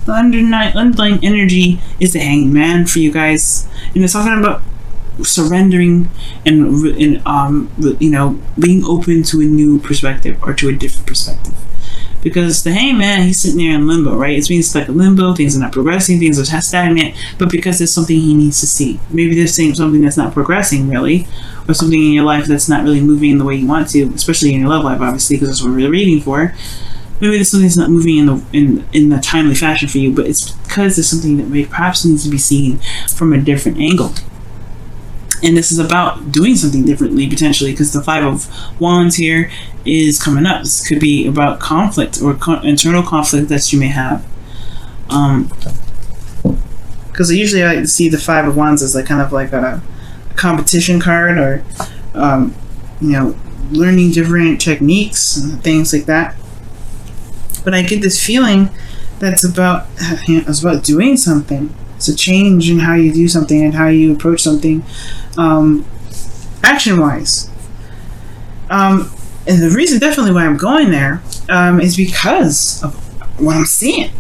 The underlying energy is the Hanged Man for you guys, and it's talking about surrendering and being open to a new perspective or to a different perspective. Because the Hanged Man, he's sitting there in limbo, right? It means like a limbo, things are not progressing, things are stagnant, but because there's something he needs to see. Maybe there's something that's not progressing really, or something in your life that's not really moving in the way you want to, especially in your love life, obviously, because that's what we're reading for. Maybe there's something that's not moving in a timely fashion for you, but it's because there's something that perhaps needs to be seen from a different angle. And this is about doing something differently, potentially, because the Five of Wands here is coming up. This could be about conflict or internal conflict that you may have. Because usually I see the Five of Wands as like kind of like a competition card, or learning different techniques and things like that. But I get this feeling that's about doing something. It's a change in how you do something and how you approach something, action-wise. And the reason definitely why I'm going there is because of what I'm seeing,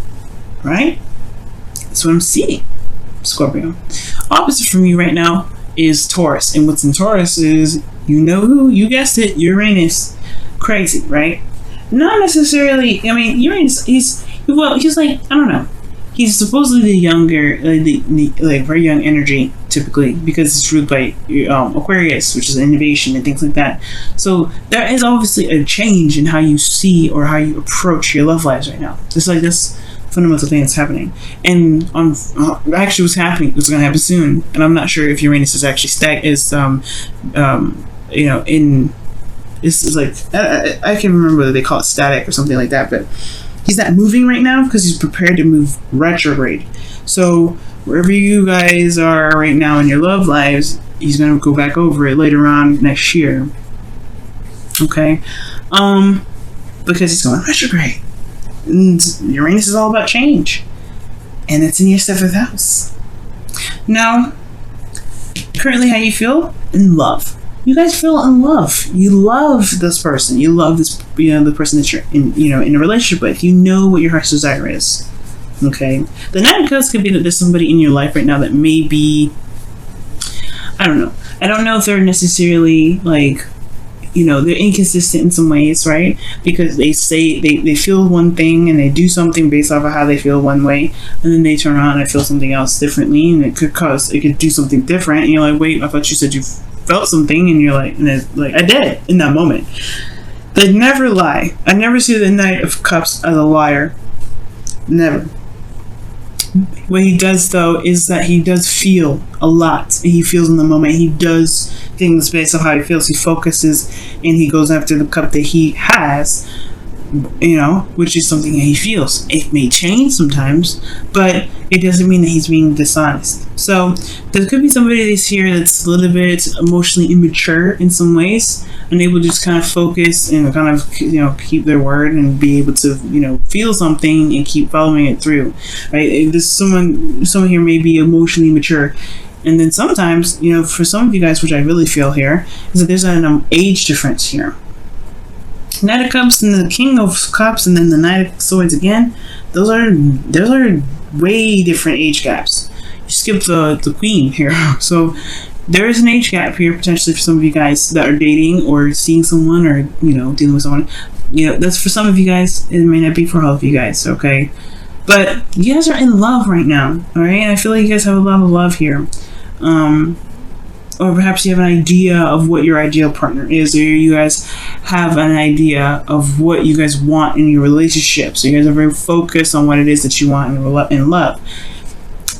right? That's what I'm seeing, Scorpio. Opposite from you right now is Taurus. And what's in Taurus is, who? You guessed it, Uranus. Crazy, right? Not necessarily, Uranus, he's like, I don't know. He's supposedly the younger, like very young energy, typically, because it's ruled by Aquarius, which is innovation and things like that. So there is obviously a change in how you see or how you approach your love lives right now. It's like this fundamental thing that's happening. And actually what's happening, what's going to happen soon, and I'm not sure if Uranus is actually this is like, I can't remember whether they call it static or something like that, but he's not moving right now because he's prepared to move retrograde. So wherever you guys are right now in your love lives, he's going to go back over it later on next year. Okay? Because he's going retrograde. And Uranus is all about change. And it's in your 7th house. Now, currently how you feel? In love. You guys feel in love. You love this person. You love this, the person that you're in a relationship with. You know what your heart's desire is. Okay. The Nine of Cups could be that there's somebody in your life right now that may be, I don't know. I don't know if they're necessarily like, they're inconsistent in some ways, right? Because they say they feel one thing and they do something based off of how they feel one way, and then they turn around and feel something else differently, and it could do something different. And you're like, wait, I thought you said you felt something, and you're like, I did in that moment. They never lie. I never see the Knight of Cups as a liar. Never. What he does though is that he does feel a lot. He feels in the moment. He does things based on how he feels. He focuses and he goes after the cup that he has, which is something that he feels. It may change sometimes, but it doesn't mean that he's being dishonest. So there could be somebody that's here that's a little bit emotionally immature in some ways, unable to just kind of focus and kind of keep their word and be able to feel something and keep following it through. Right? If there's someone here may be emotionally mature. And then sometimes, for some of you guys, which I really feel here, is that there's an age difference here. Knight of Cups and the King of Cups and then the Knight of Swords again, those are way different age gaps. You skip the Queen here. So there is an age gap here potentially for some of you guys that are dating or seeing someone or dealing with someone. That's for some of you guys. It may not be for all of you guys, okay? But you guys are in love right now, alright? I feel like you guys have a lot of love here. Or perhaps you have an idea of what your ideal partner is, or you guys have an idea of what you guys want in your relationship. So you guys are very focused on what it is that you want in love.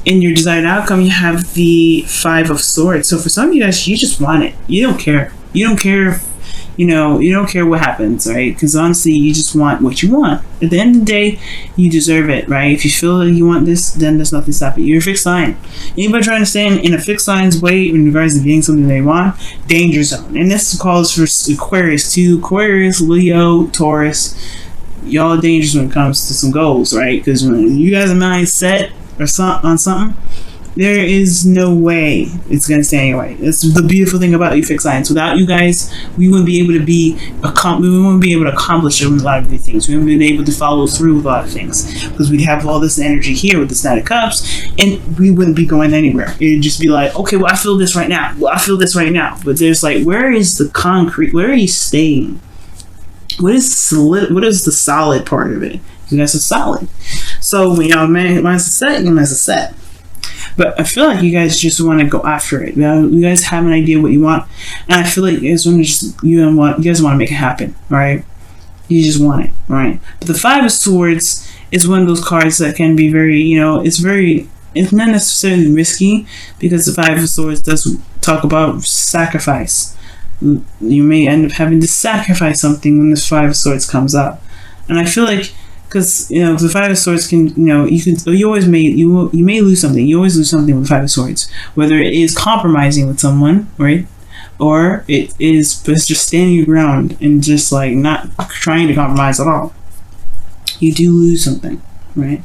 In your desired outcome, you have the Five of Swords. So for some of you guys, you just want it. You don't care. You don't care if, you don't care what happens, right? Because honestly, you just want what you want. At the end of the day, you deserve it, right? If you feel that you want this, then there's nothing stopping you. You're a fixed sign. Anybody trying to stand in a fixed sign's way in regards to getting something they want, danger zone. And this calls for Aquarius too. Aquarius, Leo, Taurus. Y'all are dangerous when it comes to some goals, right? Because when you guys are mind set or on something, There is no way it's gonna stay anyway. It's the beautiful thing about you fixed signs. Without you guys, we wouldn't be able to accomplish a lot of these things. We wouldn't be able to follow through with a lot of things because we'd have all this energy here with the Knight of Cups, and we wouldn't be going anywhere. It'd just be like, okay, well, I feel this right now. Well, I feel this right now. But there's like, where is the concrete? Where are you staying? What is the solid part of it? You guys are solid. So when y'all mine's a set, mine's a set. But I feel like you guys just want to go after it. You guys have an idea what you want, and I feel like you guys want to make it happen, right? You just want it, right? But the Five of Swords is one of those cards that can be very, it's not necessarily risky, because the Five of Swords does talk about sacrifice. You may end up having to sacrifice something when this Five of Swords comes up, and I feel like, because the Five of Swords can, you may lose something. You always lose something with the Five of Swords, whether it is compromising with someone, right, or it is just standing your ground and just like not trying to compromise at all. You do lose something, right?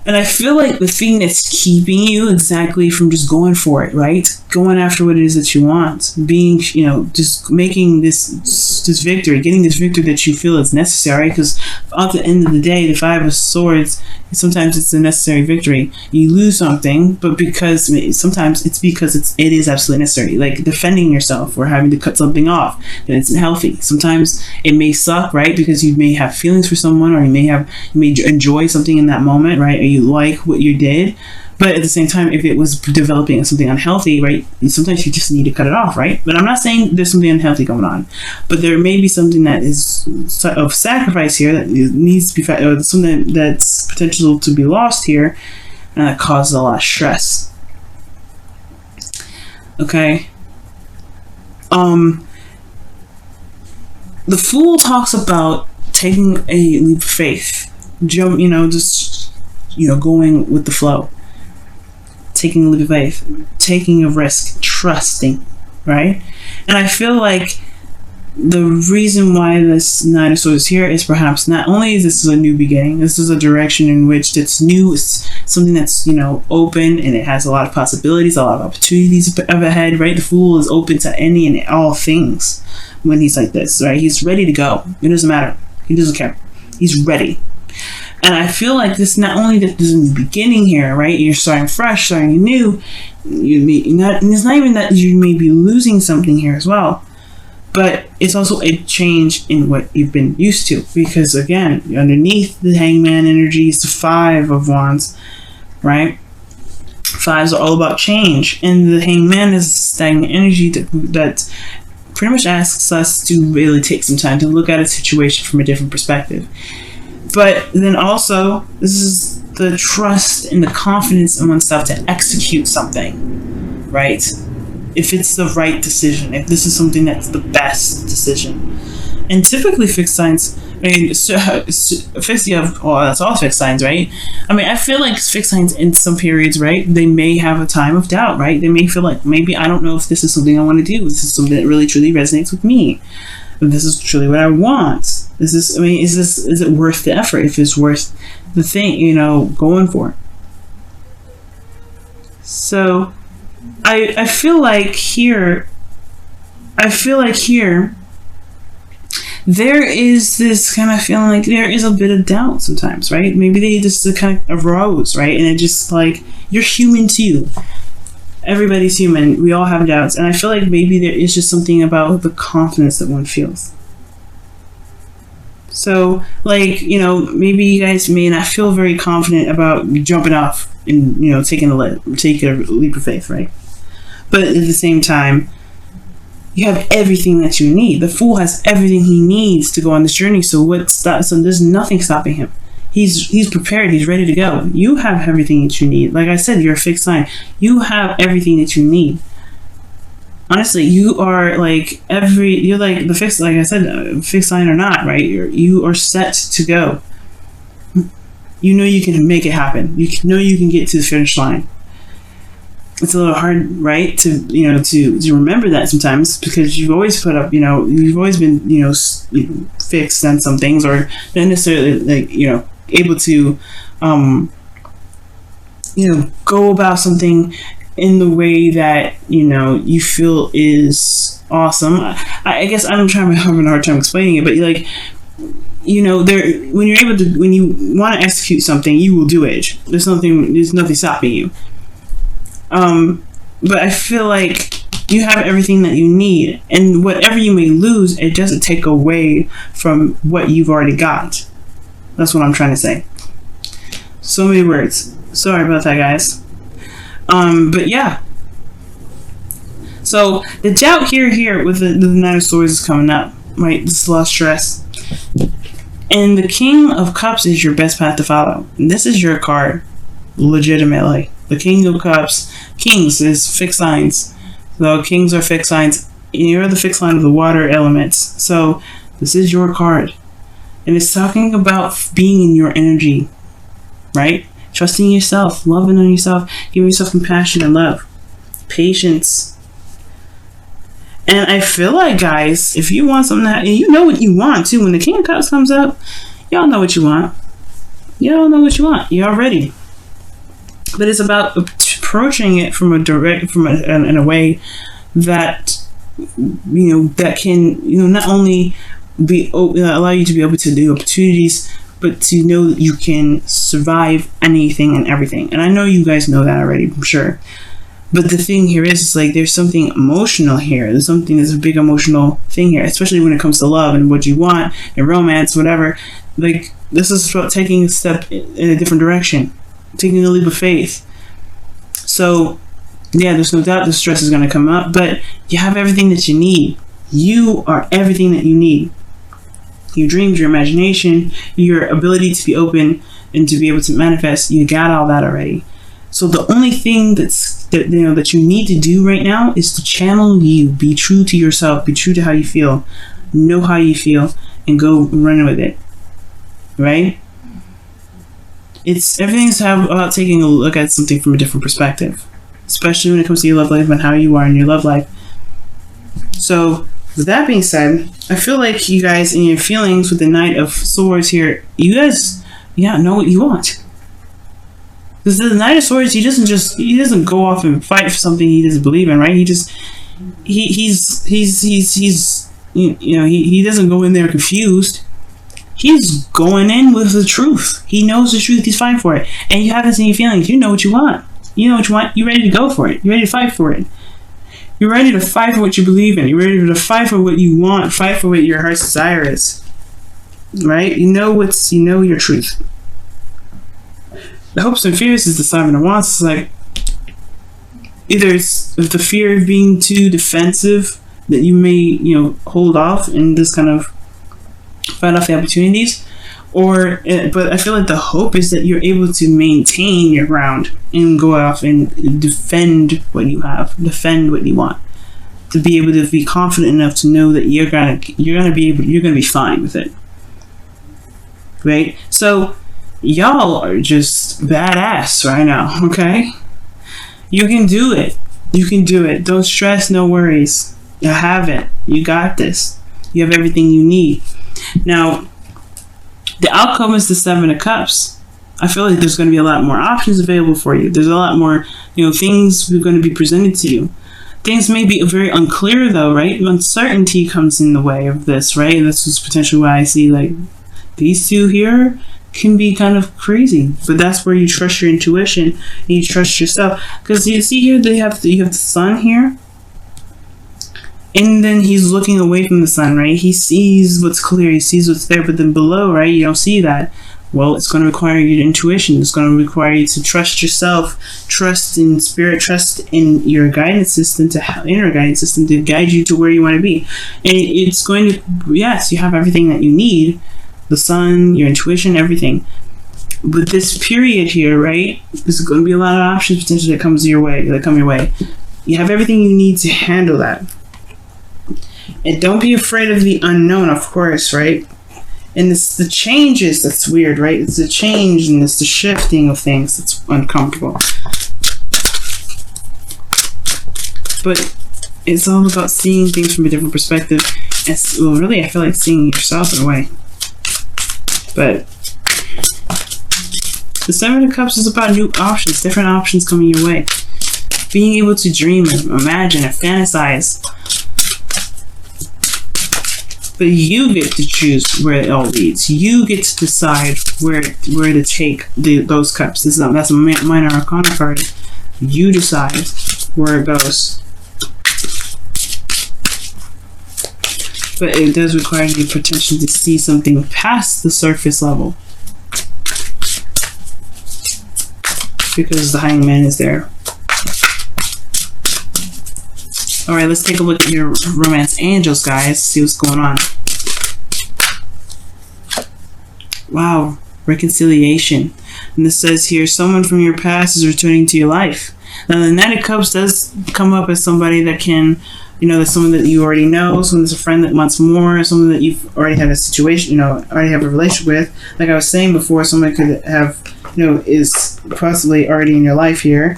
And I feel like the thing that's keeping you exactly from just going for it, right? Going after what it is that you want, being, just making this victory, getting this victory that you feel is necessary. Because at the end of the day, the Five of Swords, sometimes it's a necessary victory. You lose something, but sometimes it's because it is absolutely necessary. Like defending yourself or having to cut something off that isn't healthy. Sometimes it may suck, right? Because you may have feelings for someone, or you may enjoy something in that moment, right? Or you like what you did, but at the same time, if it was developing something unhealthy, right, sometimes you just need to cut it off, right? But I'm not saying there's something unhealthy going on, but there may be something that is of sacrifice here that needs to be, or something that's potential to be lost here, and that causes a lot of stress. Okay. The Fool talks about taking a leap of faith, going with the flow, taking a leap of faith, taking a risk, trusting, right? And I feel like the reason why this Nine of Swords is here is perhaps not only is this a new beginning, this is a direction in which it's new, it's something that's, open, and it has a lot of possibilities, a lot of opportunities up ahead, right? The Fool is open to any and all things when he's like this, right? He's ready to go. It doesn't matter. He doesn't care. He's ready. And I feel like this, not only that there's a new beginning here, right? You're starting fresh, starting new. And it's not even that you may be losing something here as well, but it's also a change in what you've been used to. Because again, underneath the Hangman energy is the Five of Wands, right? Fives are all about change, and the Hangman is stagnant energy that pretty much asks us to really take some time to look at a situation from a different perspective. But then also, this is the trust and the confidence in oneself to execute something, right? If it's the right decision, if this is something that's the best decision. And typically fixed signs, that's all fixed signs, right? I feel like fixed signs in some periods, right, they may have a time of doubt, right? They may feel like, maybe I don't know if this is something I want to do. This is something that really truly resonates with me. If this is truly what I want. Is it worth the effort? If it's worth the thing, going for it. So I feel like here there is this kind of feeling like there is a bit of doubt sometimes, right? Maybe they just kind of arose, right? And it just like, you're human too. Everybody's human. We all have doubts. And I feel like maybe there is just something about the confidence that one feels. So, like, maybe you guys may not feel very confident about jumping off and, taking a leap of faith, right? But at the same time, you have everything that you need. The Fool has everything he needs to go on this journey. So there's nothing stopping him. He's prepared. He's ready to go. You have everything that you need. Like I said, you're a fixed sign. You have everything that you need. Honestly, you are you're like the fixed, like I said, fixed sign or not, right? You are set to go. You can make it happen. You can get to the finish line. It's a little hard, right, to remember that sometimes, because you've always put up, you've always been, fixed on some things, or not necessarily able to go about something in the way that you feel is awesome. I guess I'm having a hard time explaining it, but like when you want to execute something, you will do it. There's nothing stopping you. But I feel like you have everything that you need, and whatever you may lose, it doesn't take away from what you've already got. That's what I'm trying to say. So many words. Sorry about that, guys. But yeah. So the doubt here with the Nine of Swords is coming up, right? This is a lot of stress. And the King of Cups is your best path to follow. And this is your card, legitimately. The King of Cups. Kings is fixed signs. So kings are fixed signs. You're the fixed sign of the water elements. So this is your card. And it's talking about being in your energy, right? Trusting yourself, loving on yourself, giving yourself compassion and love, patience. And I feel like, guys, if you want something and you know what you want too, when the King of Cups comes up, y'all know what you want. Y'all know what you want. You're ready. But it's about approaching it in a way that that can not only allow you to be able to do opportunities, but to know that you can survive anything and everything. And I know you guys know that already, I'm sure. But the thing here is like there's something emotional here. There's a big emotional thing here, especially when it comes to love and what you want and romance, whatever. Like this is about taking a step in a different direction, taking a leap of faith. So yeah, there's no doubt the stress is going to come up, but you have everything that you need. You are everything that you need. Your dreams, your imagination, your ability to be open and to be able to manifest, you got all that already. So the only thing that you need to do right now is to channel you, be true to yourself, be true to how you feel, know how you feel, and go run with it. Right? Everything's about taking a look at something from a different perspective, especially when it comes to your love life and how you are in your love life. So with that being said, I feel like you guys in your feelings with the Knight of Swords here, you guys know what you want. Because the Knight of Swords, he doesn't go off and fight for something he doesn't believe in, right? He doesn't go in there confused. He's going in with the truth. He knows the truth. He's fighting for it. And you have this in your feelings. You know what you want. You know what you want. You're ready to go for it. You're ready to fight for it. You're ready to fight for what you believe in. You're ready to fight for what you want. Fight for what your heart's desire is. Right? You know your truth. The hopes and fears is the Seven of Wands. It's like either it's the fear of being too defensive that you may hold off and just kind of fight off the opportunities, but I feel like the hope is that you're able to maintain your ground and go off and defend what you have, defend what you want, to be able to be confident enough to know that you're gonna be fine with it, right? So y'all are just badass right now, okay? You can do it. You can do it. Don't stress, no worries. You have it. You got this. You have everything you need. Now, the outcome is the Seven of Cups. I feel like there's going to be a lot more options available for you. There's a lot more, things are going to be presented to you. Things may be very unclear though, right? Uncertainty comes in the way of this, right? This is potentially why I see like these two here can be kind of crazy, but that's where you trust your intuition and you trust yourself. Because you see here, you have the sun here. And then he's looking away from the sun, right? He sees what's clear, he sees what's there, but then below, right, you don't see that. Well, it's going to require your intuition. It's going to require you to trust yourself, trust in spirit, trust in your guidance system, inner guidance system to guide you to where you want to be. And it's going to, yes, you have everything that you need, the sun, your intuition, everything. But this period here, right, there's going to be a lot of options potentially that come your way. You have everything you need to handle that. And don't be afraid of the unknown, of course, right? And it's the changes that's weird, right? It's the change and it's the shifting of things that's uncomfortable. But it's all about seeing things from a different perspective. Well, really, I feel like seeing yourself in a way. But The Seven of Cups is about new options, different options coming your way. Being able to dream and imagine and fantasize. But you get to choose where it all leads. You get to decide where to take those cups. That's a minor arcana card. You decide where it goes. But it does require you potentially to see something past the surface level. Because the Hangman is there. Alright, let's take a look at your romance angels, guys. See what's going on. Wow, reconciliation. And this says here, someone from your past is returning to your life. Now, the Knight of Cups does come up as somebody that can, that's someone that you already know, someone that's a friend that wants more, someone that you've already had a situation, already have a relationship with. Like I was saying before, someone could have, is possibly already in your life here.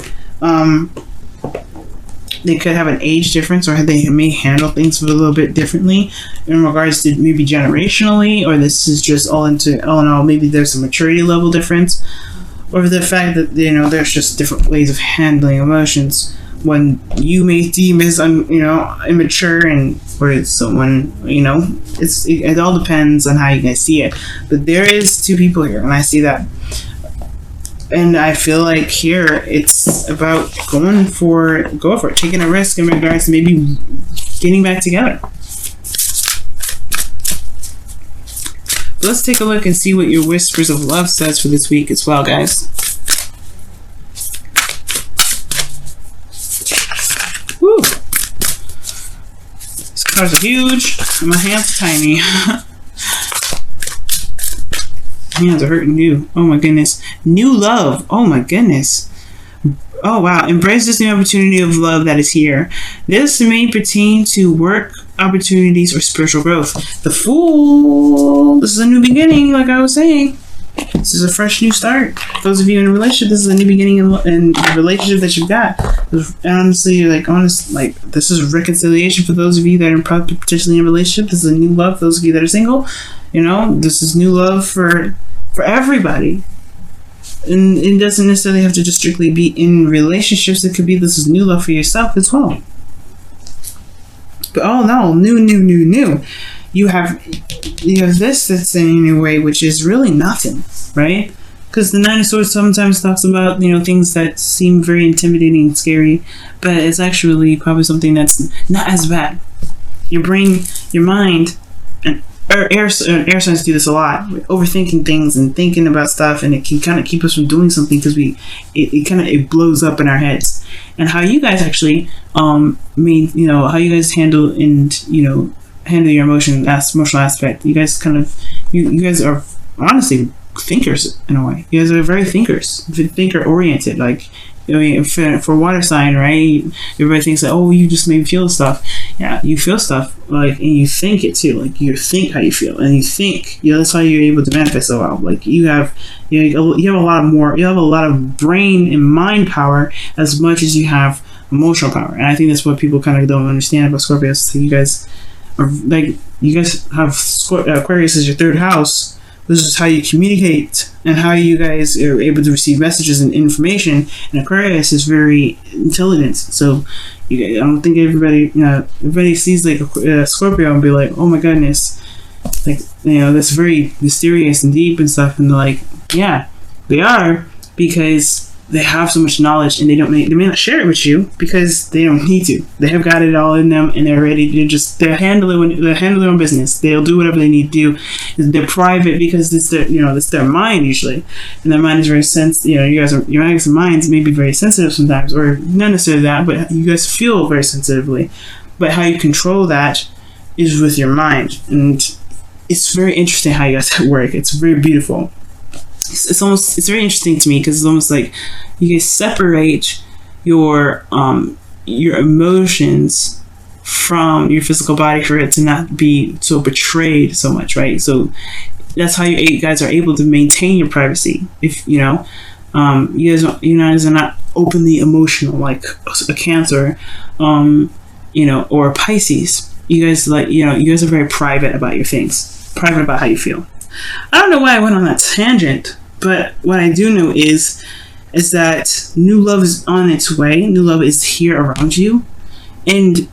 They could have an age difference, or they may handle things a little bit differently in regards to maybe generationally, or this is just all in all, maybe there's a maturity level difference, or the fact that, there's just different ways of handling emotions. When you may deem as, immature, and or someone, it all depends on how you guys see it. But there is two people here, and I see that. And I feel like here it's about go for it, taking a risk in regards to maybe getting back together. Let's take a look and see what your Whispers of Love says for this week as well, guys. Woo! These cards are huge, and my hands are tiny. Hands are hurting you. Oh my goodness. New love. Oh my goodness. Oh wow. Embrace this new opportunity of love that is here. This may pertain to work opportunities or spiritual growth. The Fool. This is a new beginning, like I was saying. This is a fresh new start. Those of you in a relationship, this is a new beginning in the relationship that you've got. Honestly, this is reconciliation for those of you that are potentially in a relationship. This is a new love for those of you that are single. This is new love for everybody. And it doesn't necessarily have to just strictly be in relationships. It could be this is new love for yourself as well. But oh no, new. You have this that's in your way, which is really nothing, right? Because the Nine of Swords sometimes talks about, things that seem very intimidating and scary, but it's actually probably something that's not as bad. Your brain, your mind, and air signs do this a lot. We're overthinking things and thinking about stuff, and it can kind of keep us from doing something because it blows up in our heads. And how you guys actually, how you guys handle your emotional aspect. You guys you guys are honestly thinkers in a way. You guys are very thinker oriented. Like, for water sign, right? Everybody thinks that, oh, you just maybe feel stuff. Yeah, you feel stuff, and you think it too. Like, you think how you feel, and you think, that's how you're able to manifest so well. Like, you have a lot of brain and mind power as much as you have emotional power. And I think that's what people kind of don't understand about Scorpios. So you guys have Aquarius as your third house. This is how you communicate and how you guys are able to receive messages and information. And Aquarius is very intelligent. So I don't think everybody sees like a Scorpio and be like, oh my goodness, that's very mysterious and deep and stuff. And they're like, yeah, they are, because they have so much knowledge, and they may not share it with you because they don't need to. They have got it all in them, and they're ready to they're handling their own business. They'll do whatever they need to do. They're private because it's their mind usually, and their mind is very sensitive. Your guys' minds may be very sensitive sometimes, or not necessarily that, but you guys feel very sensitively. But how you control that is with your mind, and it's very interesting how you guys work. It's very beautiful. It's very interesting to me because it's almost like you guys separate your emotions from your physical body for it to not be so betrayed so much, right? So that's how you guys are able to maintain your privacy. If you guys are not openly emotional like a Cancer, or a Pisces. You guys you guys are very private about your things, private about how you feel. I don't know why I went on that tangent, But what I do know is that new love is on its way. New love is here around you. And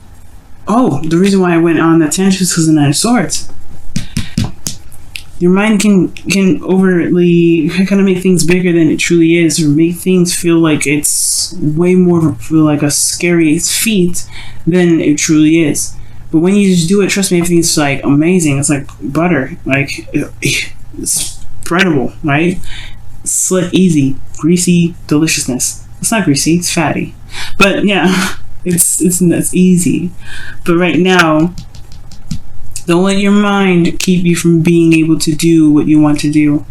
the reason why I went on that tangent is because of the Nine of Swords. Your mind can overtly kind of make things bigger than it truly is, or make things feel like it's way more like a scary feat than it truly is. But when you just do it, trust me, everything's like amazing. It's like butter, like it's spreadable, right? Slick, easy, greasy deliciousness. It's not greasy, it's fatty, but yeah, it's easy. But right now, don't let your mind keep you from being able to do what you want to do.